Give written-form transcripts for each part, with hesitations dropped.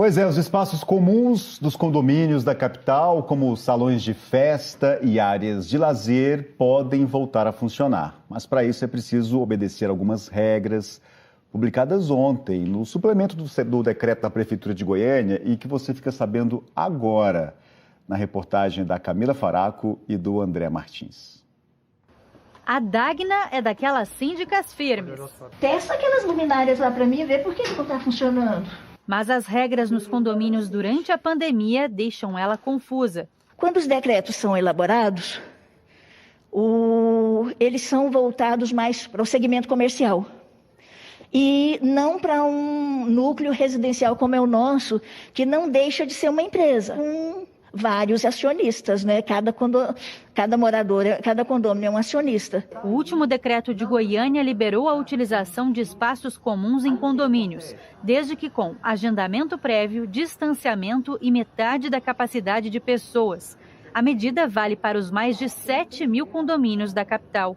Pois é, os espaços comuns dos condomínios da capital, como salões de festa e áreas de lazer, podem voltar a funcionar. Mas para isso é preciso obedecer algumas regras publicadas ontem no suplemento do decreto da Prefeitura de Goiânia e que você fica sabendo agora, na reportagem da Camila Faraco e do André Martins. A Dagna é daquelas síndicas firmes. Testa aquelas luminárias lá para mim, ver por que não está funcionando. Mas as regras nos condomínios durante a pandemia deixam ela confusa. Quando os decretos são elaborados, eles são voltados mais para o segmento comercial. E não para um núcleo residencial como é o nosso, que não deixa de ser uma empresa. Vários acionistas, né? Cada morador, cada condomínio é um acionista. O último decreto de Goiânia liberou a utilização de espaços comuns em condomínios, desde que com agendamento prévio, distanciamento e metade da capacidade de pessoas. A medida vale para os mais de 7 mil condomínios da capital.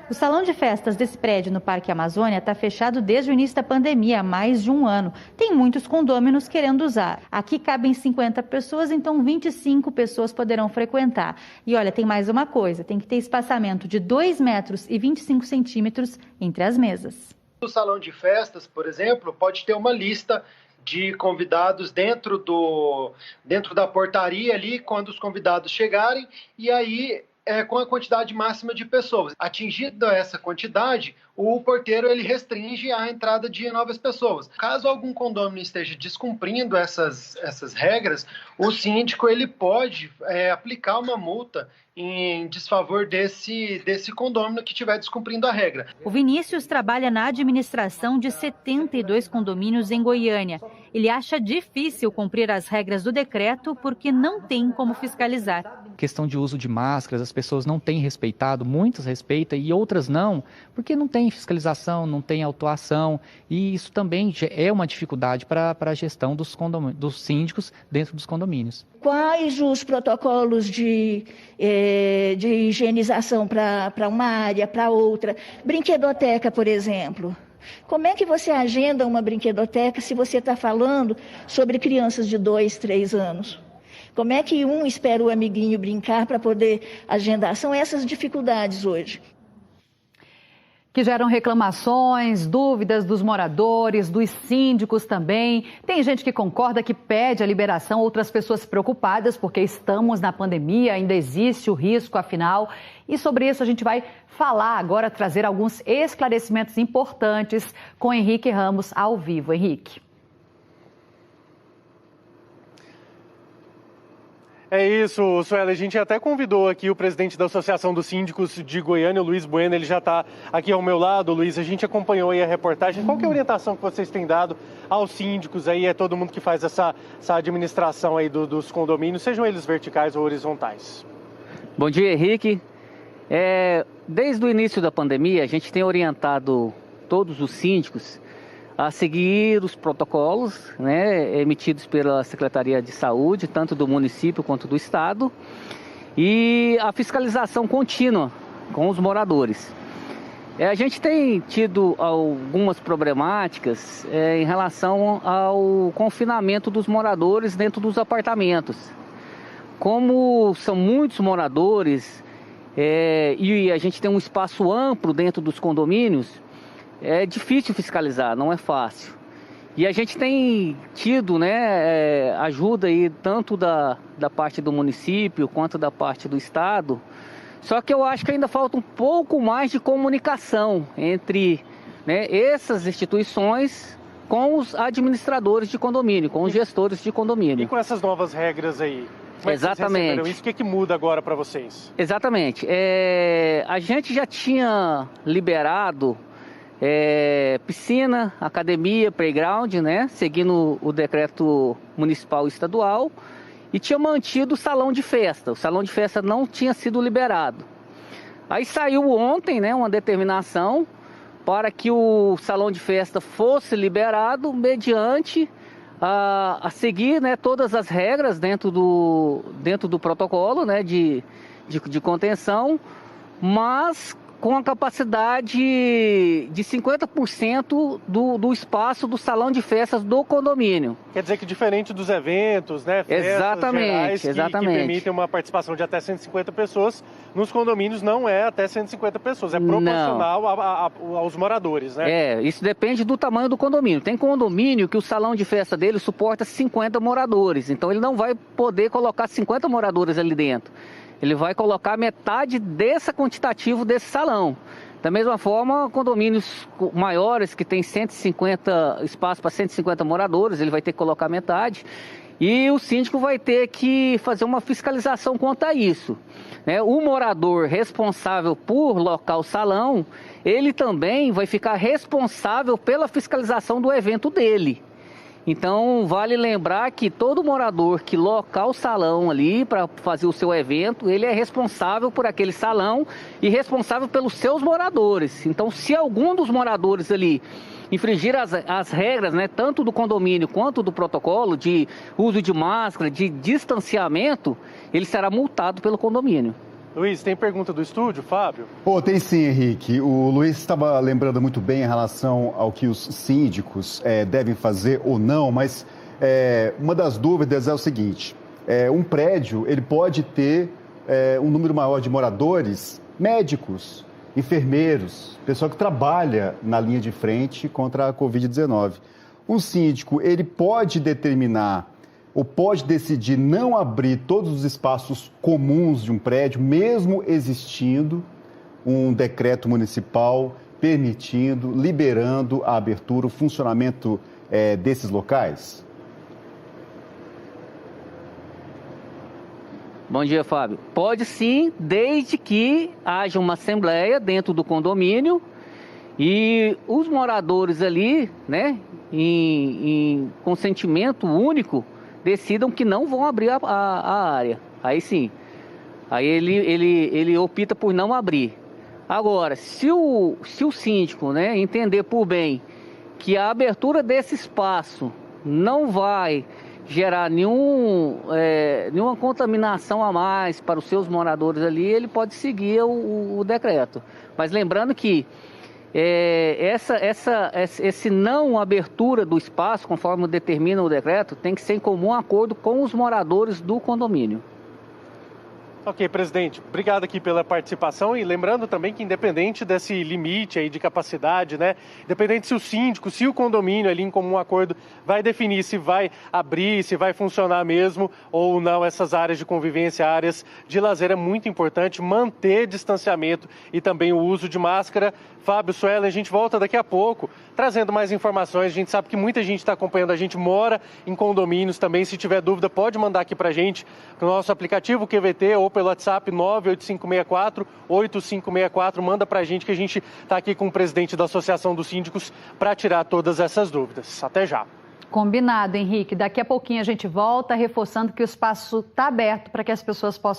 O salão de festas desse prédio no Parque Amazônia está fechado desde o início da pandemia, há mais de um ano. Tem muitos condôminos querendo usar. Aqui cabem 50 pessoas, então 25 pessoas poderão frequentar. E olha, tem mais uma coisa, tem que ter espaçamento de 2 metros e 25 centímetros entre as mesas. O salão de festas, por exemplo, pode ter uma lista de convidados dentro da portaria ali, quando os convidados chegarem, e aí com a quantidade máxima de pessoas. Atingida essa quantidade, o porteiro ele restringe a entrada de novas pessoas. Caso algum condomínio esteja descumprindo essas regras, o síndico ele pode aplicar uma multa em desfavor desse condômino que estiver descumprindo a regra. O Vinícius trabalha na administração de 72 condomínios em Goiânia. Ele acha difícil cumprir as regras do decreto porque não tem como fiscalizar. Questão de uso de máscaras, as pessoas não têm respeitado, muitas respeitam e outras não, porque não tem fiscalização, não tem autuação, e isso também é uma dificuldade para a gestão dos síndicos dentro dos condomínios. Quais os protocolos de higienização para uma área, para outra? Brinquedoteca, por exemplo. Como é que você agenda uma brinquedoteca se você está falando sobre crianças de 2, 3 anos? Como é que um espera o amiguinho brincar para poder agendar? São essas dificuldades hoje. Que geram reclamações, dúvidas dos moradores, dos síndicos também. Tem gente que concorda, que pede a liberação, outras pessoas preocupadas porque estamos na pandemia, ainda existe o risco, afinal. E sobre isso a gente vai falar agora, trazer alguns esclarecimentos importantes com Henrique Ramos ao vivo. Henrique. É isso, Sueli. A gente até convidou aqui o presidente da Associação dos Síndicos de Goiânia, o Luiz Bueno. Ele já está aqui ao meu lado. Luiz, a gente acompanhou aí a reportagem. Qual que é a orientação que vocês têm dado aos síndicos aí, todo mundo que faz essa administração aí dos condomínios, sejam eles verticais ou horizontais? Bom dia, Henrique. Desde o início da pandemia, a gente tem orientado todos os síndicos a seguir os protocolos, né, emitidos pela Secretaria de Saúde, tanto do município quanto do estado, e a fiscalização contínua com os moradores. A gente tem tido algumas problemáticas em relação ao confinamento dos moradores dentro dos apartamentos. Como são muitos moradores e a gente tem um espaço amplo dentro dos condomínios, é difícil fiscalizar, não é fácil. E a gente tem tido, ajuda aí tanto da parte do município quanto da parte do estado. Só que eu acho que ainda falta um pouco mais de comunicação entre essas instituições com os administradores de condomínio, com os gestores de condomínio. E com essas novas regras aí? Exatamente. Isso, o que muda agora para vocês? Exatamente. A gente já tinha liberado piscina, academia, playground, seguindo o decreto municipal e estadual, e tinha mantido o salão de festa. O salão de festa não tinha sido liberado. Aí saiu ontem, uma determinação para que o salão de festa fosse liberado mediante a seguir todas as regras dentro do protocolo de contenção, mas com a capacidade de 50% do espaço do salão de festas do condomínio. Quer dizer que diferente dos eventos, né, festas Exatamente. gerais que permitem uma participação de até 150 pessoas, nos condomínios não é até 150 pessoas, é proporcional aos moradores, né? Isso depende do tamanho do condomínio. Tem condomínio que o salão de festa dele suporta 50 moradores, então ele não vai poder colocar 50 moradores ali dentro. Ele vai colocar metade desse quantitativo desse salão. Da mesma forma, condomínios maiores que tem 150 espaço para 150 moradores, ele vai ter que colocar metade. E o síndico vai ter que fazer uma fiscalização quanto a isso, né? O morador responsável por locar o salão, ele também vai ficar responsável pela fiscalização do evento dele. Então, vale lembrar que todo morador que locar o salão ali para fazer o seu evento, ele é responsável por aquele salão e responsável pelos seus moradores. Então, se algum dos moradores ali infringir as regras, né, tanto do condomínio quanto do protocolo de uso de máscara, de distanciamento, ele será multado pelo condomínio. Luiz, tem pergunta do estúdio, Fábio? Tem sim, Henrique. O Luiz estava lembrando muito bem em relação ao que os síndicos devem fazer ou não, mas uma das dúvidas é o seguinte, um prédio ele pode ter um número maior de moradores, médicos, enfermeiros, pessoal que trabalha na linha de frente contra a Covid-19. Um síndico, ele pode determinar ou pode decidir não abrir todos os espaços comuns de um prédio, mesmo existindo um decreto municipal permitindo, liberando a abertura, o funcionamento desses locais? Bom dia, Fábio. Pode sim, desde que haja uma assembleia dentro do condomínio e os moradores ali, né, em consentimento único, decidam que não vão abrir a área. Aí sim, aí ele opta por não abrir. Agora, se o síndico, né, entender por bem que a abertura desse espaço não vai gerar nenhuma contaminação a mais para os seus moradores ali, ele pode seguir o decreto. Mas lembrando que esse não abertura do espaço, conforme determina o decreto, tem que ser em comum acordo com os moradores do condomínio. Ok, presidente, obrigado aqui pela participação e lembrando também que independente desse limite aí de capacidade, né, independente se o síndico, se o condomínio ali em comum acordo vai definir se vai abrir, se vai funcionar mesmo ou não essas áreas de convivência, áreas de lazer, é muito importante manter distanciamento e também o uso de máscara. Fábio, Suelen, a gente volta daqui a pouco trazendo mais informações. A gente sabe que muita gente está acompanhando, a gente mora em condomínios também. Se tiver dúvida, pode mandar aqui para a gente no nosso aplicativo QVT ou pelo WhatsApp 98564-8564. Manda para a gente que a gente está aqui com o presidente da Associação dos Síndicos para tirar todas essas dúvidas. Até já. Combinado, Henrique. Daqui a pouquinho a gente volta reforçando que o espaço está aberto para que as pessoas possam